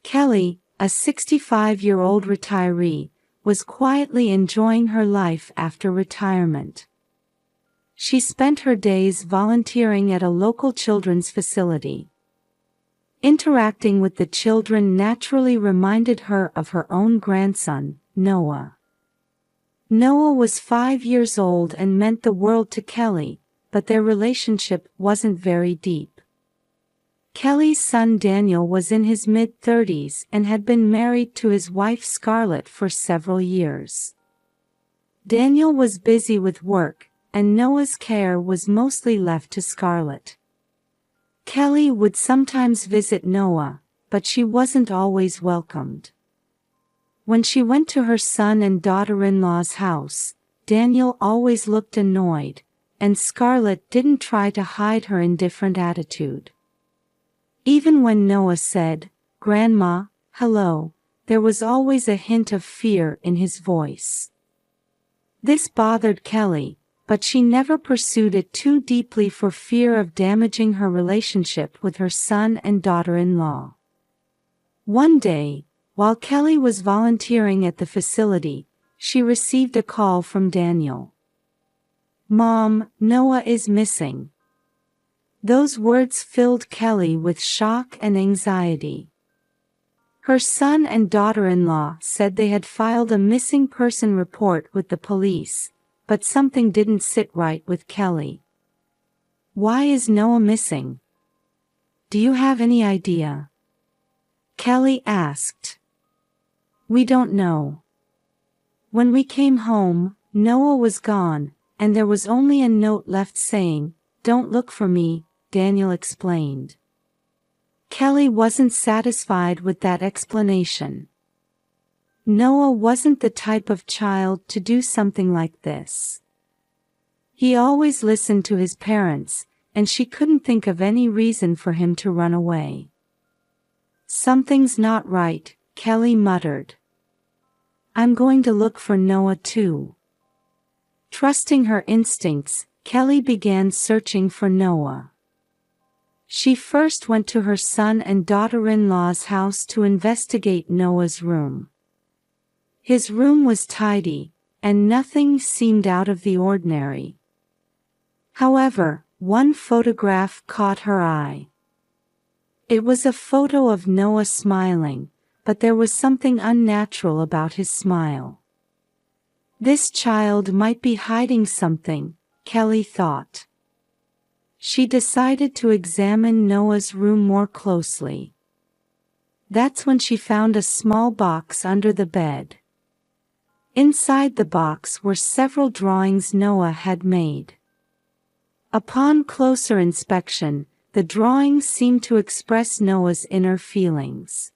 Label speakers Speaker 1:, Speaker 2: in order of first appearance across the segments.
Speaker 1: Kelly, a 65-year-old retiree, was quietly enjoying her life after retirement. She spent her days volunteering at a local children's facility. Interacting with the children naturally reminded her of her own grandson, Noah. Noah was 5 years old and meant the world to Kelly, but their relationship wasn't very deep. Kelly's son Daniel was in his mid-30s and had been married to his wife Scarlett for several years. Daniel was busy with work, and Noah's care was mostly left to Scarlett. Kelly would sometimes visit Noah, but she wasn't always welcomed. When she went to her son and daughter-in-law's house, Daniel always looked annoyed, and Scarlett didn't try to hide her indifferent attitude. Even when Noah said, "Grandma, hello," there was always a hint of fear in his voice. This bothered Kelly, but she never pursued it too deeply for fear of damaging her relationship with her son and daughter-in-law. One day, while Kelly was volunteering at the facility, she received a call from Daniel. "Mom, Noah is missing." Those words filled Kelly with shock and anxiety. Her son and daughter-in-law said they had filed a missing person report with the police, but something didn't sit right with Kelly. "Why is Noah missing? Do you have any idea?" Kelly asked. "We don't know. When we came home, Noah was gone, and there was only a note left saying, 'Don't look for me,'" Daniel explained. Kelly wasn't satisfied with that explanation. Noah wasn't the type of child to do something like this. He always listened to his parents, and she couldn't think of any reason for him to run away. "Something's not right," Kelly muttered. "I'm going to look for Noah too." Trusting her instincts, Kelly began searching for Noah. She first went to her son and daughter-in-law's house to investigate Noah's room. His room was tidy, and nothing seemed out of the ordinary. However, one photograph caught her eye. It was a photo of Noah smiling, but there was something unnatural about his smile. This child might be hiding something, Kelly thought. She decided to examine Noah's room more closely. That's when she found a small box under the bed. Inside the box were several drawings Noah had made. Upon closer inspection, the drawings seemed to express Noah's inner feelings.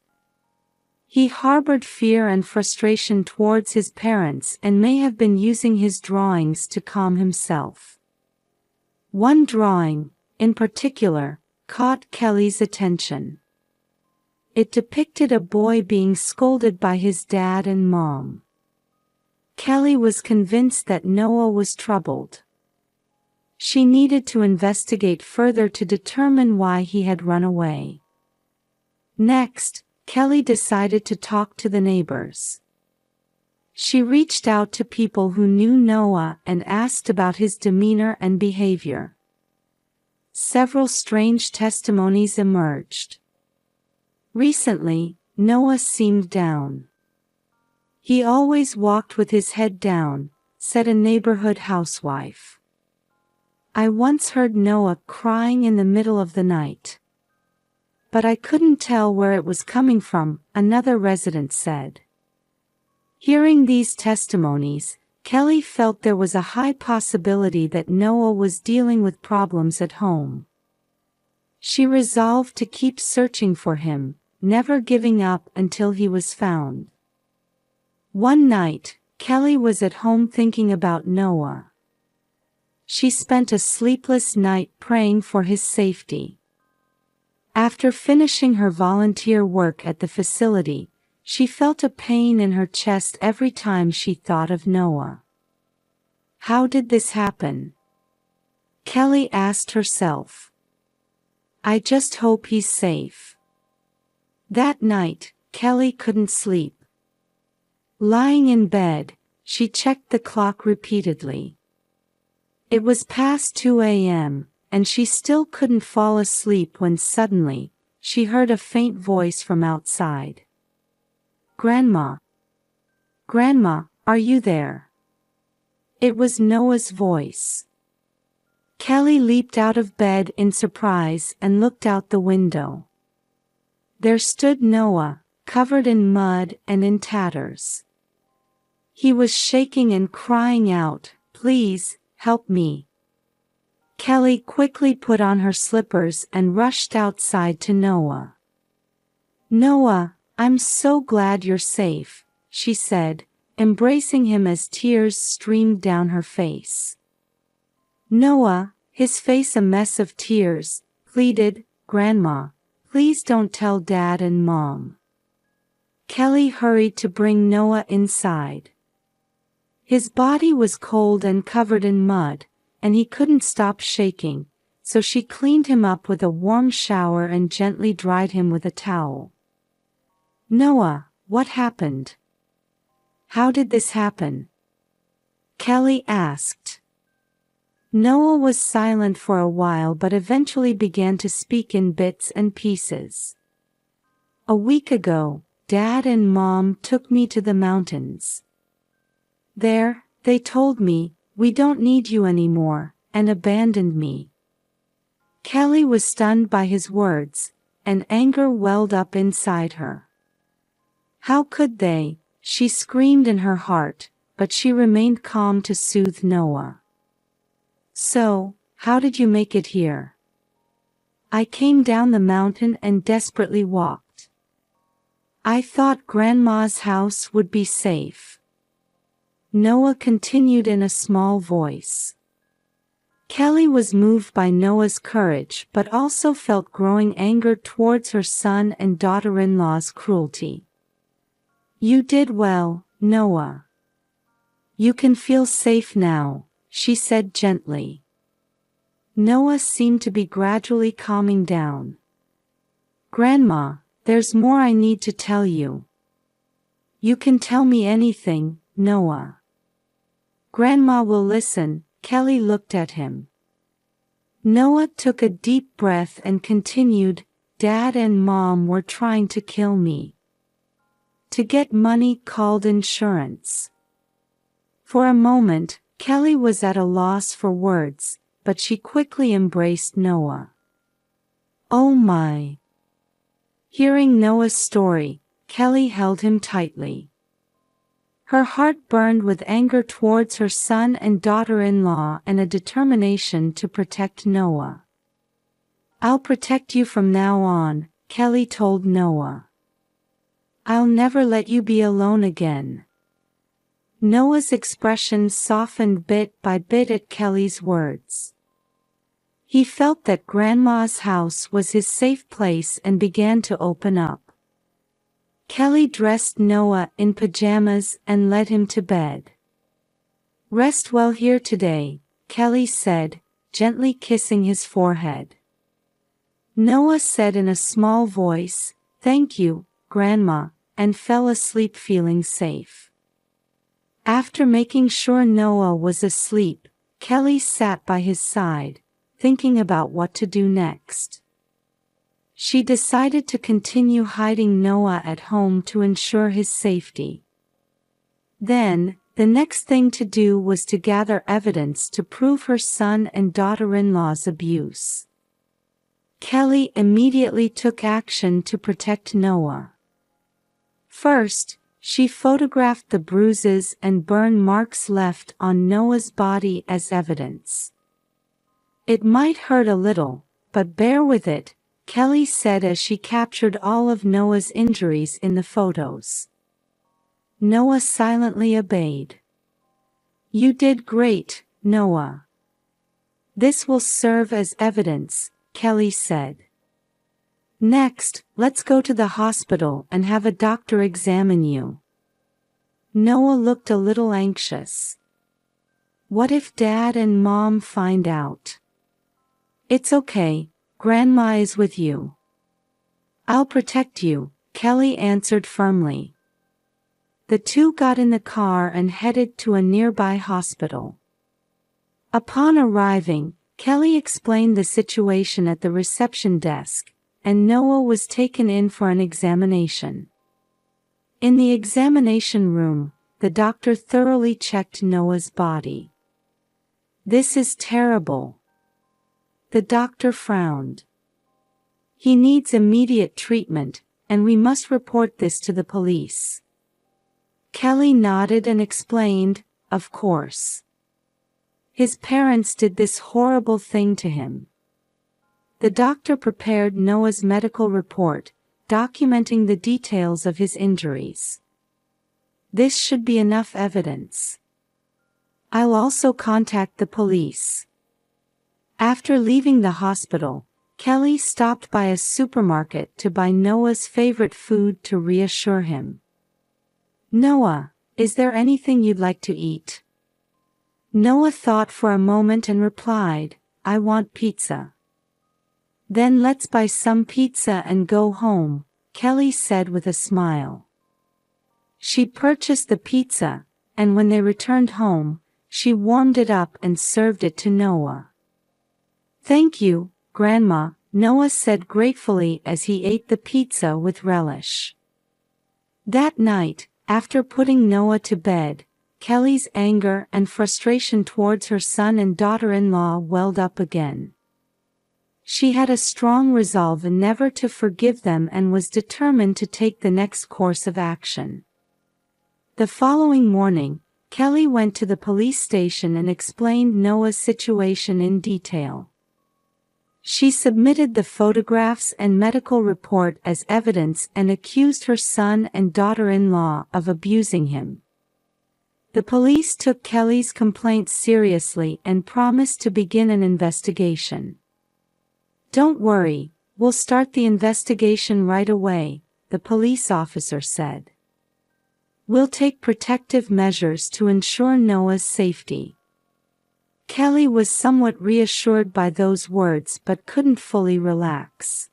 Speaker 1: He harbored fear and frustration towards his parents and may have been using his drawings to calm himself. One drawing, in particular, caught Kelly's attention. It depicted a boy being scolded by his dad and mom. Kelly was convinced that Noah was troubled. She needed to investigate further to determine why he had run away. Next, Kelly decided to talk to the neighbors. She reached out to people who knew Noah and asked about his demeanor and behavior. Several strange testimonies emerged. Recently, Noah seemed down. "He always walked with his head down," said a neighborhood housewife. "I once heard Noah crying in the middle of the night. But I couldn't tell where it was coming from," another resident said. Hearing these testimonies, Kelly felt there was a high possibility that Noah was dealing with problems at home. She resolved to keep searching for him, never giving up until he was found. One night, Kelly was at home thinking about Noah. She spent a sleepless night praying for his safety. After finishing her volunteer work at the facility, she felt a pain in her chest every time she thought of Noah. How did this happen? Kelly asked herself. "I just hope he's safe." That night, Kelly couldn't sleep. Lying in bed, she checked the clock repeatedly. It was past 2 a.m., and she still couldn't fall asleep when suddenly, she heard a faint voice from outside. "Grandma. Grandma, are you there?" It was Noah's voice. Kelly leaped out of bed in surprise and looked out the window. There stood Noah, covered in mud and in tatters. He was shaking and crying out, "Please, help me." Kelly quickly put on her slippers and rushed outside to Noah. "Noah, I'm so glad you're safe," she said, embracing him as tears streamed down her face. Noah, his face a mess of tears, pleaded, "Grandma, please don't tell Dad and Mom." Kelly hurried to bring Noah inside. His body was cold and covered in mud, and he couldn't stop shaking, so she cleaned him up with a warm shower and gently dried him with a towel. "Noah, what happened? How did this happen?" Kelly asked. Noah was silent for a while but eventually began to speak in bits and pieces. "A week ago, Dad and Mom took me to the mountains. There, they told me, 'We don't need you anymore,' and abandoned me." Kelly was stunned by his words, and anger welled up inside her. How could they? She screamed in her heart, but she remained calm to soothe Noah. "So, how did you make it here?" "I came down the mountain and desperately walked. I thought Grandma's house would be safe." Noah continued in a small voice. Kelly was moved by Noah's courage but also felt growing anger towards her son and daughter-in-law's cruelty. "You did well, Noah. You can feel safe now," she said gently. Noah seemed to be gradually calming down. "Grandma, there's more I need to tell you." "You can tell me anything, Noah." "Grandma will listen." Kelly looked at him. Noah took a deep breath and continued, "Dad and Mom were trying to kill me. To get money called insurance." For a moment, Kelly was at a loss for words, but she quickly embraced Noah. "Oh my." Hearing Noah's story, Kelly held him tightly. Her heart burned with anger towards her son and daughter-in-law and a determination to protect Noah. "I'll protect you from now on," Kelly told Noah. "I'll never let you be alone again." Noah's expression softened bit by bit at Kelly's words. He felt that Grandma's house was his safe place and began to open up. Kelly dressed Noah in pajamas and led him to bed. "Rest well here today," Kelly said, gently kissing his forehead. Noah said in a small voice, "Thank you, Grandma," and fell asleep feeling safe. After making sure Noah was asleep, Kelly sat by his side, thinking about what to do next. She decided to continue hiding Noah at home to ensure his safety. Then, the next thing to do was to gather evidence to prove her son and daughter-in-law's abuse. Kelly immediately took action to protect Noah. First, she photographed the bruises and burn marks left on Noah's body as evidence. "It might hurt a little, but bear with it," Kelly said as she captured all of Noah's injuries in the photos. Noah silently obeyed. "You did great, Noah. This will serve as evidence," Kelly said. "Next, let's go to the hospital and have a doctor examine you." Noah looked a little anxious. "What if Dad and Mom find out?" "It's okay, Grandma is with you. I'll protect you," Kelly answered firmly. The two got in the car and headed to a nearby hospital. Upon arriving, Kelly explained the situation at the reception desk, and Noah was taken in for an examination. In the examination room, the doctor thoroughly checked Noah's body. "This is terrible." The doctor frowned. "He needs immediate treatment, and we must report this to the police." Kelly nodded and explained, "Of course. His parents did this horrible thing to him." The doctor prepared Noah's medical report, documenting the details of his injuries. "This should be enough evidence. I'll also contact the police." After leaving the hospital, Kelly stopped by a supermarket to buy Noah's favorite food to reassure him. "Noah, is there anything you'd like to eat?" Noah thought for a moment and replied, "I want pizza." "Then let's buy some pizza and go home," Kelly said with a smile. She purchased the pizza, and when they returned home, she warmed it up and served it to Noah. "Thank you, Grandma," Noah said gratefully as he ate the pizza with relish. That night, after putting Noah to bed, Kelly's anger and frustration towards her son and daughter-in-law welled up again. She had a strong resolve never to forgive them and was determined to take the next course of action. The following morning, Kelly went to the police station and explained Noah's situation in detail. She submitted the photographs and medical report as evidence and accused her son and daughter-in-law of abusing him. The police took Kelly's complaint seriously and promised to begin an investigation. "Don't worry, we'll start the investigation right away," the police officer said. "We'll take protective measures to ensure Noah's safety." Kelly was somewhat reassured by those words but couldn't fully relax.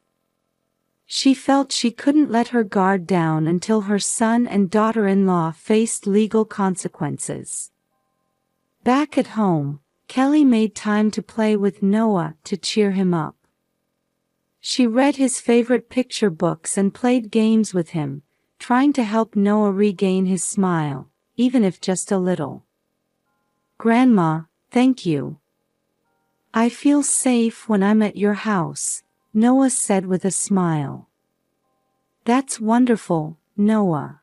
Speaker 1: She felt she couldn't let her guard down until her son and daughter-in-law faced legal consequences. Back at home, Kelly made time to play with Noah to cheer him up. She read his favorite picture books and played games with him, trying to help Noah regain his smile, even if just a little. "Grandma, thank you. I feel safe when I'm at your house," Noah said with a smile. "That's wonderful, Noah.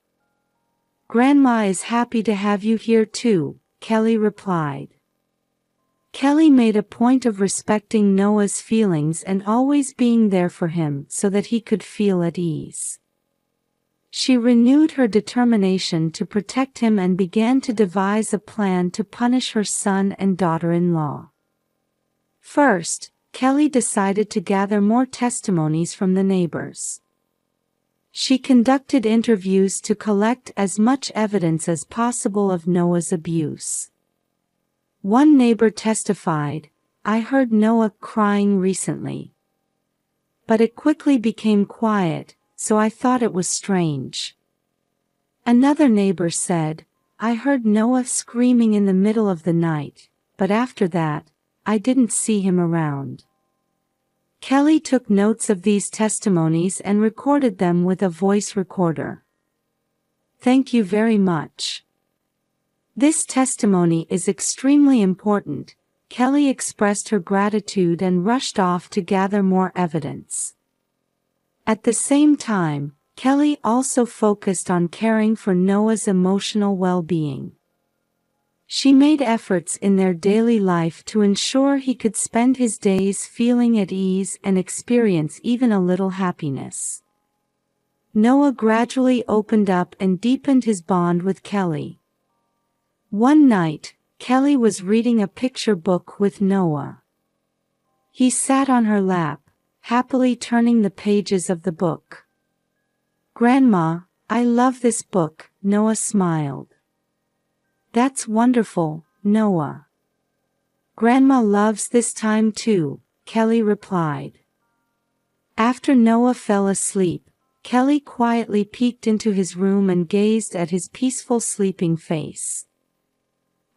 Speaker 1: Grandma is happy to have you here too," Kelly replied. Kelly made a point of respecting Noah's feelings and always being there for him so that he could feel at ease. She renewed her determination to protect him and began to devise a plan to punish her son and daughter-in-law. First, Kelly decided to gather more testimonies from the neighbors. She conducted interviews to collect as much evidence as possible of Noah's abuse. One neighbor testified, "I heard Noah crying recently. But it quickly became quiet, so I thought it was strange." Another neighbor said, "I heard Noah screaming in the middle of the night, but after that, I didn't see him around." Kelly took notes of these testimonies and recorded them with a voice recorder. "Thank you very much. This testimony is extremely important." Kelly expressed her gratitude and rushed off to gather more evidence. At the same time, Kelly also focused on caring for Noah's emotional well-being. She made efforts in their daily life to ensure he could spend his days feeling at ease and experience even a little happiness. Noah gradually opened up and deepened his bond with Kelly. One night, Kelly was reading a picture book with Noah. He sat on her lap, happily turning the pages of the book. "Grandma, I love this book," Noah smiled. "That's wonderful, Noah. Grandma loves this time too," Kelly replied. After Noah fell asleep, Kelly quietly peeked into his room and gazed at his peaceful sleeping face.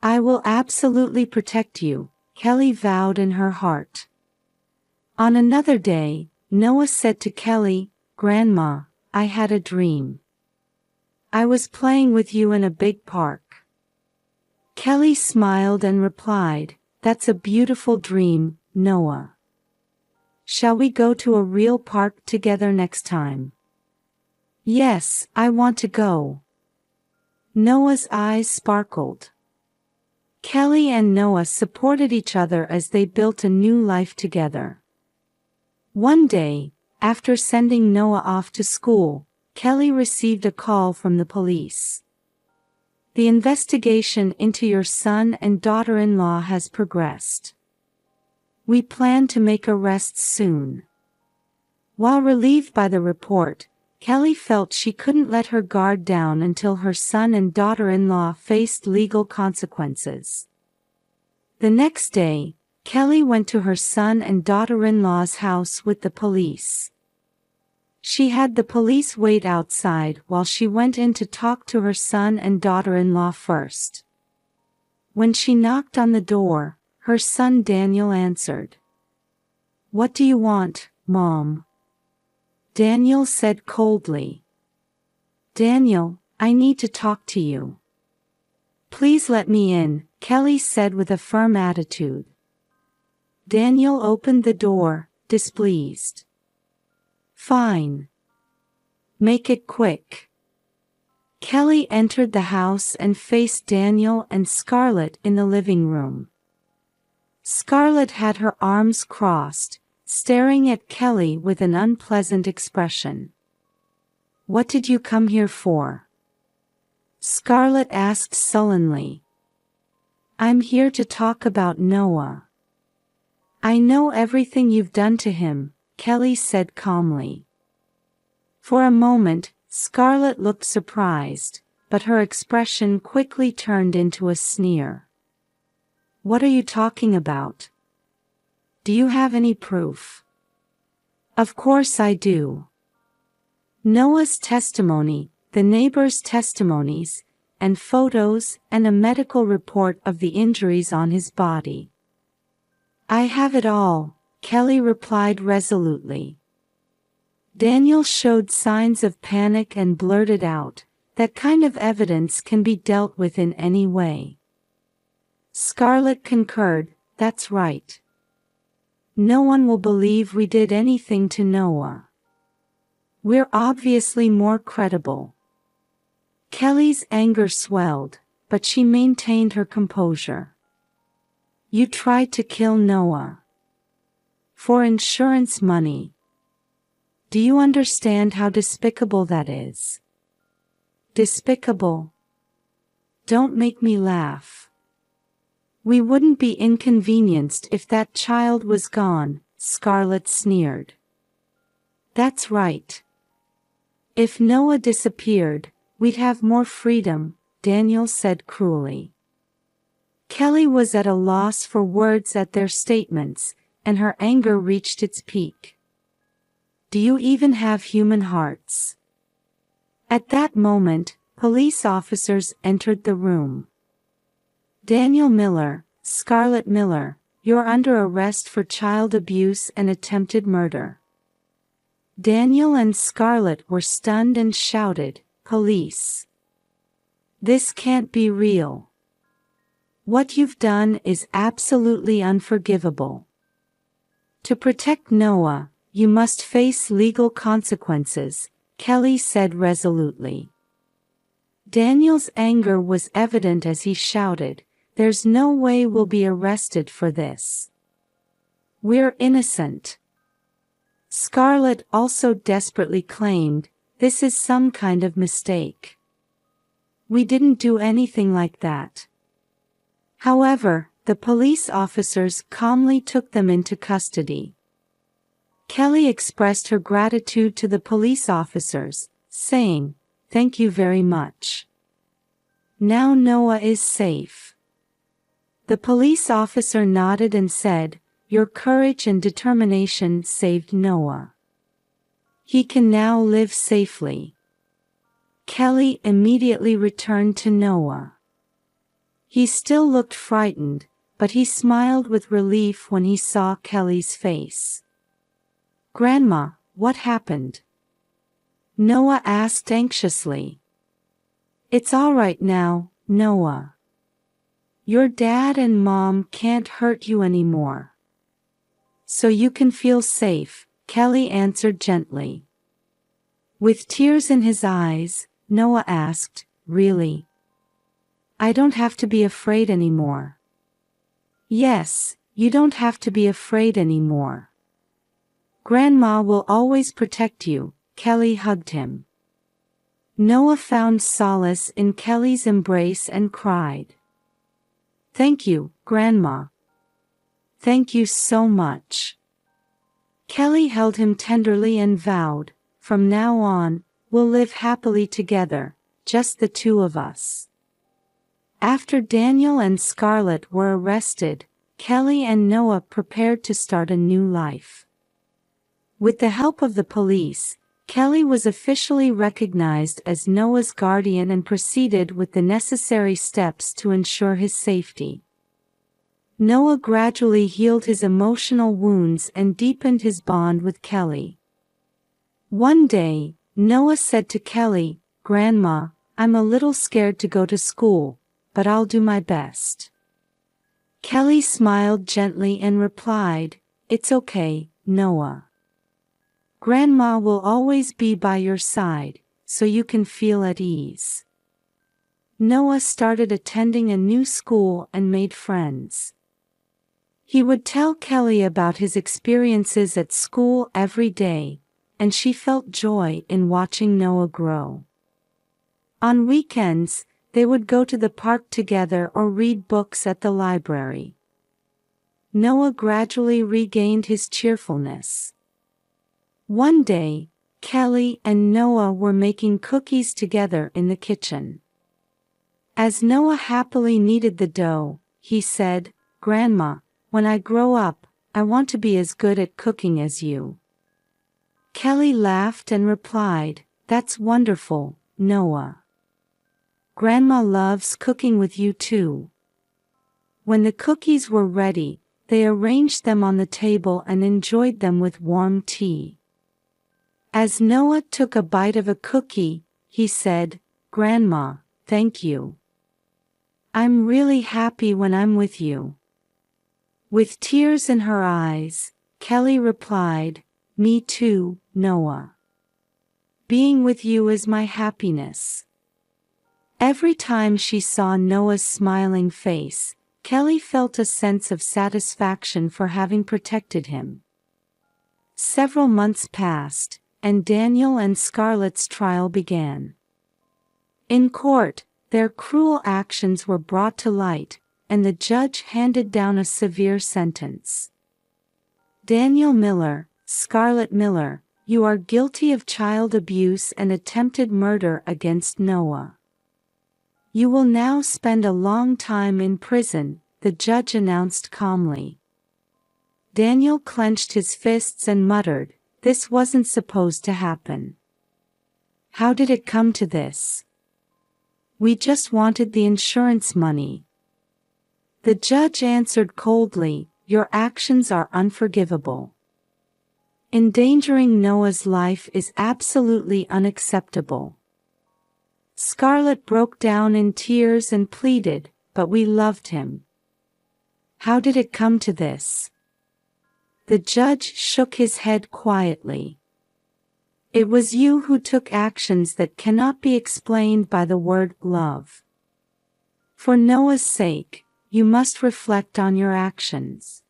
Speaker 1: "I will absolutely protect you," Kelly vowed in her heart. On another day, Noah said to Kelly, "Grandma, I had a dream. I was playing with you in a big park." Kelly smiled and replied, "That's a beautiful dream, Noah. Shall we go to a real park together next time?" "Yes, I want to go." Noah's eyes sparkled. Kelly and Noah supported each other as they built a new life together. One day, after sending Noah off to school, Kelly received a call from the police. "The investigation into your son and daughter-in-law has progressed. We plan to make arrests soon." While relieved by the report, Kelly felt she couldn't let her guard down until her son and daughter-in-law faced legal consequences. The next day, Kelly went to her son and daughter-in-law's house with the police. She had the police wait outside while she went in to talk to her son and daughter-in-law first. When she knocked on the door, her son Daniel answered. "What do you want, Mom?" Daniel said coldly. "Daniel, I need to talk to you." "Please let me in," Kelly said with a firm attitude. Daniel opened the door, displeased. "Fine. Make it quick." Kelly entered the house and faced Daniel and Scarlett in the living room. Scarlett had her arms crossed, staring at Kelly with an unpleasant expression. "What did you come here for?" Scarlett asked sullenly. "I'm here to talk about Noah." "I know everything you've done to him," Kelly said calmly. For a moment, Scarlett looked surprised, but her expression quickly turned into a sneer. "What are you talking about? Do you have any proof?" "Of course I do. Noah's testimony, the neighbors' testimonies, and photos and a medical report of the injuries on his body." "I have it all," Kelly replied resolutely. Daniel showed signs of panic and blurted out, "That kind of evidence can be dealt with in any way." Scarlett concurred, "That's right. No one will believe we did anything to Noah. We're obviously more credible." Kelly's anger swelled, but she maintained her composure. "You tried to kill Noah. For insurance money. Do you understand how despicable that is?" "Despicable? Don't make me laugh. We wouldn't be inconvenienced if that child was gone," Scarlett sneered. "That's right. If Noah disappeared, we'd have more freedom," Daniel said cruelly. Kelly was at a loss for words at their statements, and her anger reached its peak. "Do you even have human hearts?" At that moment, police officers entered the room. "Daniel Miller, Scarlett Miller, you're under arrest for child abuse and attempted murder." Daniel and Scarlett were stunned and shouted, "Police! This can't be real. What you've done is absolutely unforgivable. To protect Noah, you must face legal consequences," Kelly said resolutely. Daniel's anger was evident as he shouted, "There's no way we'll be arrested for this. We're innocent." Scarlett also desperately claimed, "This is some kind of mistake. We didn't do anything like that." However, the police officers calmly took them into custody. Kelly expressed her gratitude to the police officers, saying, "Thank you very much. Now Noah is safe." The police officer nodded and said, "Your courage and determination saved Noah. He can now live safely. Kelly immediately returned to Noah. He still looked frightened, but he smiled with relief when he saw Kelly's face. "Grandma, what happened?" Noah asked anxiously. "It's all right now, Noah. Your dad and mom can't hurt you anymore. So you can feel safe," Kelly answered gently. With tears in his eyes, Noah asked, "Really? I don't have to be afraid anymore?" "Yes, you don't have to be afraid anymore. Grandma will always protect you," Kelly hugged him. Noah found solace in Kelly's embrace and cried. "Thank you, Grandma. Thank you so much." Kelly held him tenderly and vowed, "From now on, we'll live happily together, just the two of us." After Daniel and Scarlett were arrested, Kelly and Noah prepared to start a new life. With the help of the police, Kelly was officially recognized as Noah's guardian and proceeded with the necessary steps to ensure his safety. Noah gradually healed his emotional wounds and deepened his bond with Kelly. One day, Noah said to Kelly, "Grandma, I'm a little scared to go to school, but I'll do my best." Kelly smiled gently and replied, "It's okay, Noah. Grandma will always be by your side, so you can feel at ease." Noah started attending a new school and made friends. He would tell Kelly about his experiences at school every day, and she felt joy in watching Noah grow. On weekends, they would go to the park together or read books at the library. Noah gradually regained his cheerfulness. One day, Kelly and Noah were making cookies together in the kitchen. As Noah happily kneaded the dough, he said, "Grandma, when I grow up, I want to be as good at cooking as you." Kelly laughed and replied, "That's wonderful, Noah. Grandma loves cooking with you too." When the cookies were ready, they arranged them on the table and enjoyed them with warm tea. As Noah took a bite of a cookie, he said, "Grandma, thank you. I'm really happy when I'm with you." With tears in her eyes, Kelly replied, "Me too, Noah. Being with you is my happiness." Every time she saw Noah's smiling face, Kelly felt a sense of satisfaction for having protected him. Several months passed, and Daniel and Scarlett's trial began. In court, their cruel actions were brought to light, and the judge handed down a severe sentence. "Daniel Miller, Scarlett Miller, you are guilty of child abuse and attempted murder against Noah. You will now spend a long time in prison," the judge announced calmly. Daniel clenched his fists and muttered, "This wasn't supposed to happen. How did it come to this? We just wanted the insurance money." The judge answered coldly, "Your actions are unforgivable. Endangering Noah's life is absolutely unacceptable." Scarlett broke down in tears and pleaded, "But we loved him. How did it come to this?" The judge shook his head quietly. "It was you who took actions that cannot be explained by the word love. For Noah's sake, you must reflect on your actions."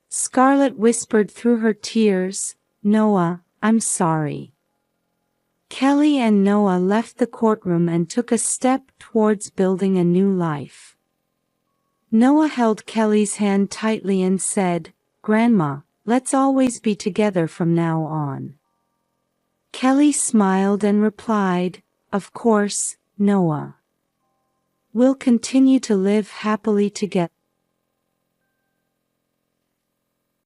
Speaker 1: Scarlett whispered through her tears, "Noah, I'm sorry." Kelly and Noah left the courtroom and took a step towards building a new life. Noah held Kelly's hand tightly and said, "Grandma, let's always be together from now on." Kelly smiled and replied, "Of course, Noah. We'll continue to live happily together."